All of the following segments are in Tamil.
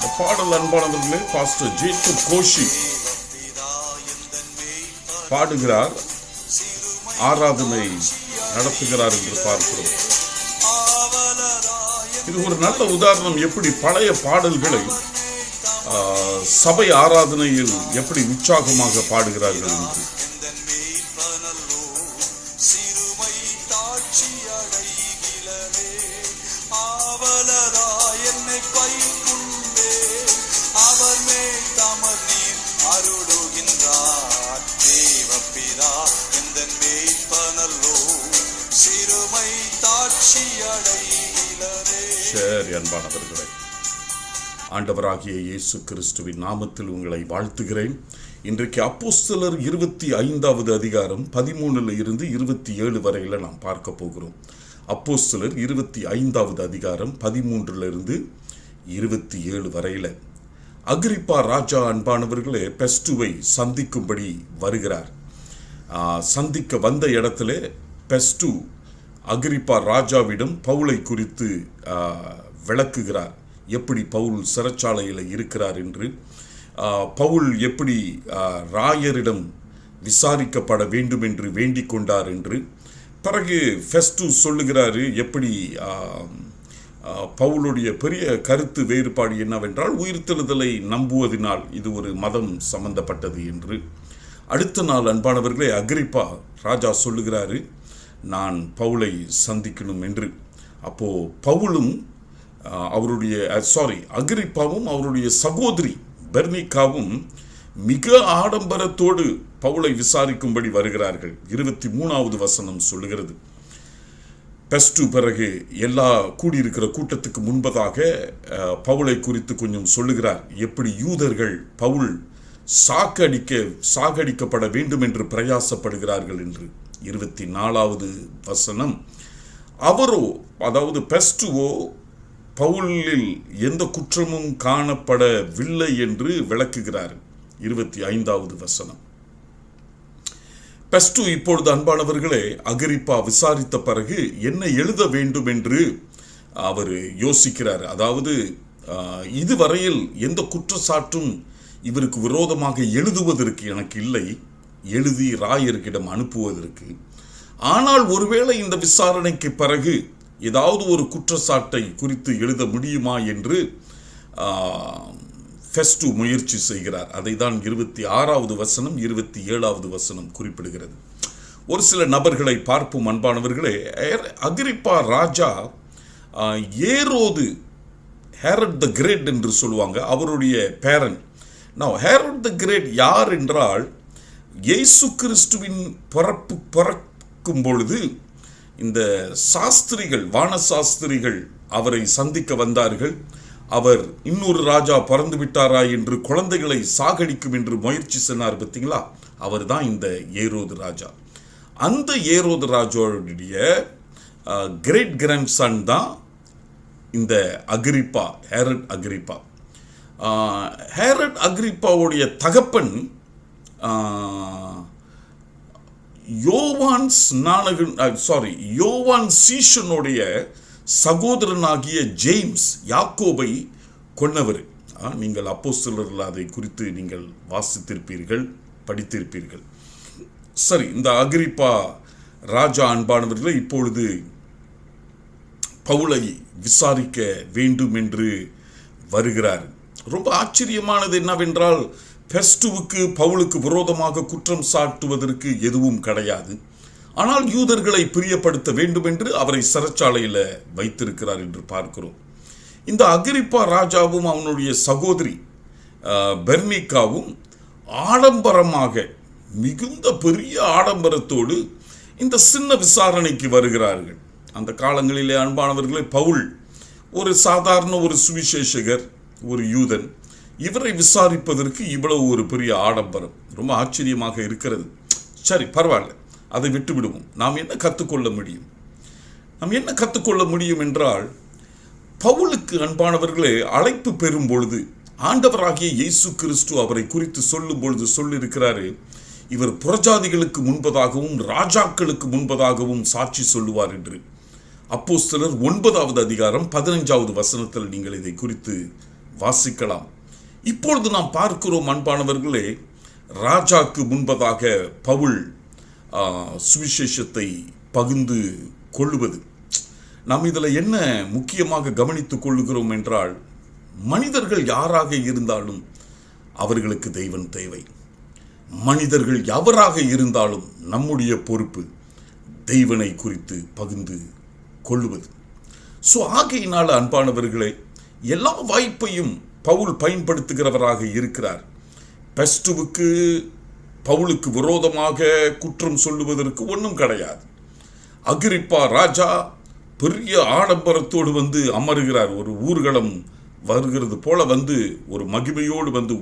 பாடல் அன்பானவர்களே, பாஸ்டர் ஜேக்கப் கோஷி பாடுகிறார், ஆராதனை நடத்துகிறார் என்று பார்க்கிறோம். இது ஒரு நல்ல உதாரணம், எப்படி பழைய பாடல்களை சபை ஆராதனையில் எப்படி உற்சாகமாக பாடுகிறார்கள் என்று. சரி அன்பானவர்களே, ஆண்டவராகிய இயேசு கிறிஸ்துவின் நாமத்தில் உங்களை வாழ்த்துகிறேன். இன்றைக்கு அப்போஸ்தலர் 25வது அதிகாரம் 13 இருந்து 27 வரையில் நாம் பார்க்க போகிறோம். அப்போஸ்தலர் 25வது அதிகாரம் 13 இருந்து 27 வரையில் அகிரிப்பா ராஜா அன்பானவர்களே பெஸ்டுவை சந்திக்கும்படி வருகிறார். சந்திக்க வந்த இடத்துல பெஸ்டு அகிரிப்பா ராஜாவிடம் பவுலை குறித்து விளக்குகிறார். எப்படி பவுல் சிறைச்சாலையில் இருக்கிறார் என்று, பவுல் எப்படி ராயரிடம் விசாரிக்கப்பட வேண்டும் என்று வேண்டிக் கொண்டார் என்று. பிறகு ஃபெஸ்டு சொல்லுகிறாரு எப்படி பவுலுடைய பெரிய கருத்து வேறுபாடு என்னவென்றால் உயிர்த்தெழுதலை நம்புவதனால் இது ஒரு மதம் சம்பந்தப்பட்டது என்று. அடுத்த நாள் அன்பானவர்களே அகிரிப்பா ராஜா சொல்லுகிறாரு, நான் பவுலை சந்திக்கணும் என்று. அப்போது பவுலும் அவருடைய அகிரிப்பாவும் அவருடைய சகோதரி பெர்னிக்காவும் மிக ஆடம்பரத்தோடு பவுலை விசாரிக்கும்படி வருகிறார்கள். 23வது வசனம் சொல்லுகிறது. பெஸ்டு பிறகு எல்லா கூடியிருக்கிற கூட்டத்துக்கு முன்பதாக பவுலை குறித்து கொஞ்சம் சொல்லுகிறார். எப்படி யூதர்கள் பவுல் சாகடிக்கப்பட வேண்டும் என்று பிரயாசப்படுகிறார்கள் என்று. 24வது வசனம், அவரோ அதாவது பெஸ்டுவோ பவுலில் எந்த குற்றமும் காணப்படவில்லை என்று விளக்குகிறார். 25வது வசனம். பெஸ்டு இப்பொழுது அன்பானவர்களே அகிரிப்பா விசாரித்த பிறகு என்ன எழுத வேண்டும் என்று அவர் யோசிக்கிறார். அதாவது இதுவரையில் எந்த குற்றச்சாட்டும் இவருக்கு விரோதமாக எழுதுவதற்கு எனக்கு இல்லை, எழுதி ராயர்கிடம் அனுப்புவதற்கு. ஆனால் ஒருவேளை இந்த விசாரணைக்கு பிறகு ஏதாவது ஒரு குற்றச்சாட்டை குறித்து எழுத முடியுமா என்று ஃபெஸ்டு முயற்சி செய்கிறார். அதை தான் 26வது வசனம் 27வது வசனம் குறிப்பிடுகிறது. ஒரு சில நபர்களை பார்ப்போம் அன்பானவர்களே. அகிரிப்பா ராஜா ஏரோது, ஹேரட் த கிரேட் என்று சொல்லுவாங்க, அவருடைய பேரன். ஹேரட் த கிரேட் யார் என்றால், இயேசு கிறிஸ்துவின் பிறக்கும் பொழுது இந்த சாஸ்திரிகள், வானசாஸ்திரிகள் அவரை சந்திக்க வந்தார்கள். அவர் இன்னொரு ராஜா பிறந்து விட்டாரா என்று குழந்தைகளை சாகடிக்கும் என்று முயற்சி செய்தார் பார்த்தீங்களா, அவர் தான் இந்த ஏரோது ராஜா. அந்த ஏரோது ராஜாவுடைய கிரேட் கிராண்ட் சன் தான் இந்த அகிரிப்பா, ஹேரட் அகிரிப்பா. ஹேரட் அகிரிப்பாவுடைய தகப்பன் யோவான் சீஷனுடைய சகோதரனாகிய ஜேம்ஸ், யாக்கோபை கொன்னவர். நீங்கள் அப்போஸ்தலர்கள் அதை குறித்து நீங்கள் வாசித்திருப்பீர்கள், படித்திருப்பீர்கள். சரி, இந்த அகிரிப்பா ராஜா அன்பானவர்களை இப்பொழுது பவுலை விசாரிக்க வேண்டும் என்று வருகிறார். ரொம்ப ஆச்சரியமானது என்னவென்றால், பெஸ்டுவுக்கு பவுலுக்கு விரோதமாக குற்றம் சாட்டுவதற்கு எதுவும் கிடையாது. ஆனால் யூதர்களை பிரியப்படுத்த வேண்டும் என்று அவரை சிறைச்சாலையில் வைத்திருக்கிறார் என்று பார்க்கிறோம். இந்த அகிரிப்பா ராஜாவும் அவனுடைய சகோதரி பெர்னிக்காவும் ஆடம்பரமாக, மிகுந்த பெரிய ஆடம்பரத்தோடு இந்த சின்ன விசாரணைக்கு வருகிறார்கள். அந்த காலங்களிலே அன்பானவர்களே பவுல் ஒரு சாதாரண ஒரு சுவிசேஷகர், ஒரு யூதன். இவரை விசாரிப்பதற்கு இவ்வளவு ஒரு பெரிய ஆடம்பரம் ரொம்ப ஆச்சரியமாக இருக்கிறது. சரி, பரவாயில்ல, அதை விட்டு விடுவோம். நாம் என்ன கற்றுக்கொள்ள முடியும்? நாம் என்ன கற்றுக்கொள்ள முடியும் என்றால், பவுலுக்கு அன்பானவர்களே அழைப்பு பெறும் பொழுது ஆண்டவராகிய இயேசு கிறிஸ்து அவரை குறித்து சொல்லும் பொழுது சொல்லியிருக்கிறாரு, இவர் புறஜாதிகளுக்கு முன்பதாகவும் ராஜாக்களுக்கு முன்பதாகவும் சாட்சி சொல்லுவார் என்று. அப்போஸ்தலர் 9வது அதிகாரம் 15வது வசனத்தில் நீங்கள் இதை குறித்து வாசிக்கலாம். இப்பொழுது நாம் பார்க்கிறோம் அன்பானவர்களே, ராஜாக்கு முன்பதாக பவுல் சுவிசேஷத்தை பகிர்ந்து கொள்ளுவது. நாம் இதில் என்ன முக்கியமாக கவனித்துக் கொள்ளுகிறோம் என்றால், மனிதர்கள் யாராக இருந்தாலும் அவர்களுக்கு தெய்வம் தேவை. மனிதர்கள் எவராக இருந்தாலும் நம்முடைய பொறுப்பு தெய்வனை குறித்து பகிர்ந்து கொள்ளுவது. ஆகையினால் அன்பானவர்களே, எல்லா வாய்ப்பையும் பவுல் பயன்படுத்துகிறவராக இருக்கிறார். பெஸ்டுவுக்கு பவுலுக்கு விரோதமாக குற்றம் சொல்லுவதற்கு ஒன்றும் கிடையாது. அகிரிப்பா ராஜா பெரிய ஆடம்பரத்தோடு வந்து அமருகிறார். ஒரு ஊர்வலம் வருகிறது போல வந்து ஒரு மகிமையோடு வந்து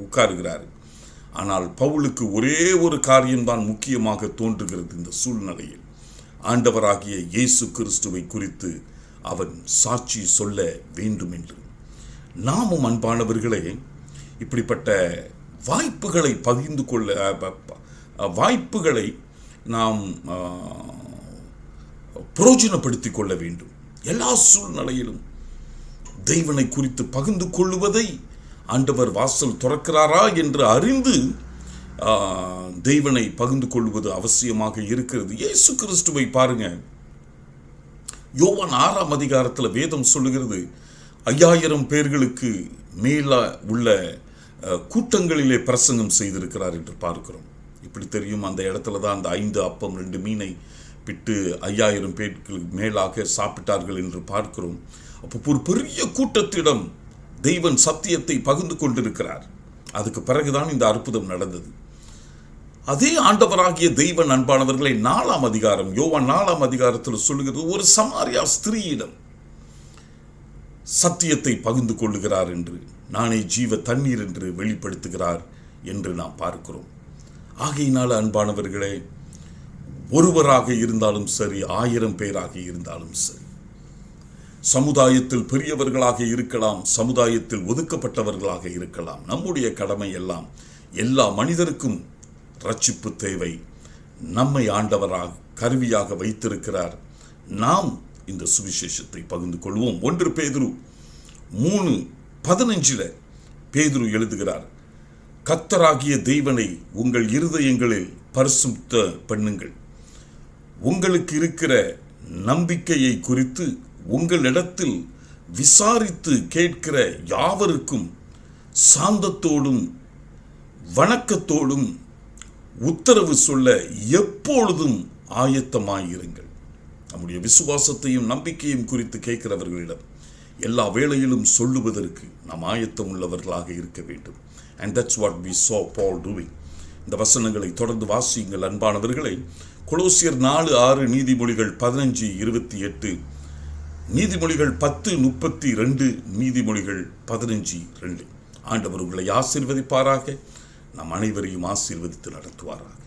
உட்காருகிறார். ஆனால் பவுலுக்கு ஒரே ஒரு காரியம்தான் முக்கியமாக தோன்றுகிறது. இந்த சூழ்நிலையில் ஆண்டவராகிய இயேசு கிறிஸ்துவை குறித்து அவன் சாட்சி சொல்ல வேண்டும் என்று. நாமும் அன்பானவர்களே, இப்படிப்பட்ட வாய்ப்புகளை பகிர்ந்து கொள்ள, வாய்ப்புகளை நாம் பிரயோஜனப்படுத்திக் கொள்ள வேண்டும். எல்லா சூழ்நிலையிலும் தெய்வனை குறித்து பகிர்ந்து கொள்ளுவதை ஆண்டவர் வாசல் திறக்கிறாரா என்று அறிந்து தெய்வனை பகிர்ந்து கொள்வது அவசியமாக இருக்கிறது. இயேசு கிறிஸ்துவை பாருங்க, யோவான் 6ஆம் அதிகாரத்தில் வேதம் சொல்லுகிறது, 5000 பேர்களுக்கு மேல உள்ள கூட்டங்களிலே பிரசங்கம் செய்திருக்கிறார் என்று பார்க்கிறோம். இப்படி தெரியும், அந்த இடத்துல தான் அந்த 5 அப்பம் 2 மீனை பிட்டு 5000 பேருக்கு மேலாக சாப்பிட்டார்கள் என்று பார்க்கிறோம். அப்போ ஒரு பெரிய கூட்டத்திடம் தெய்வன் சத்தியத்தை பகிர்ந்து கொண்டிருக்கிறார். அதுக்கு பிறகுதான் இந்த அற்புதம் நடந்தது. அதே ஆண்டவராகிய தெய்வன் அன்பானவர்களை 4ஆம் அதிகாரம், யோவான் 4ஆம் அதிகாரத்தில் சொல்லுகிறது, ஒரு சமாரியா ஸ்திரீயிடம் சத்தியத்தை பகிர்ந்து கொள்ளுகிறார் என்று, நானே ஜீவ தண்ணீர் என்று வெளிப்படுத்துகிறார் என்று நாம் பார்க்கிறோம். ஆகையினால அன்பானவர்களே, ஒருவராக இருந்தாலும் சரி, 1000 பேராக இருந்தாலும் சரி, சமுதாயத்தில் பெரியவர்களாக இருக்கலாம், சமுதாயத்தில் ஒதுக்கப்பட்டவர்களாக இருக்கலாம், நம்முடைய கடமை எல்லாம் எல்லா மனிதருக்கும் ரட்சிப்பு தேவை. நம்மை ஆண்டவராக கருவியாக வைத்திருக்கிறார். நாம் இந்த சுவிசேஷத்தை பகிர்ந்து கொள்வோம். 1 பேதுரு 3:15 பேதுரு எழுதுகிறார், கர்த்தராகிய தெய்வனை உங்கள் இருதயங்களில் பரிசுத்த பண்ணுங்கள். உங்களுக்கு இருக்கிற நம்பிக்கையை குறித்து உங்களிடத்தில் விசாரித்து கேட்கிற யாவருக்கும் சாந்தத்தோடும் வணக்கத்தோடும் உத்தரவு சொல்ல எப்பொழுதும் ஆயத்தமாயிருங்கள். நம்முடைய விசுவாசத்தையும் நம்பிக்கையும் குறித்து கேட்கிறவர்களிடம் எல்லா வேளையிலும் சொல்லுவதற்கு நாம் ஆயத்தம் உள்ளவர்களாக இருக்க வேண்டும். And that's what we saw Paul doing. இந்த வசனங்களை தொடர்ந்து வாசியுங்கள் அன்பானவர்களை. கொலோசியர் 4:6, நீதிமொழிகள் 15:28, நீதிமொழிகள் 10:32, நீதிமொழிகள் 15:2. ஆண்டவர் உங்களை ஆசீர்வதிப்பாராக. நம் அனைவரையும் ஆசீர்வதித்து நடத்துவாராக.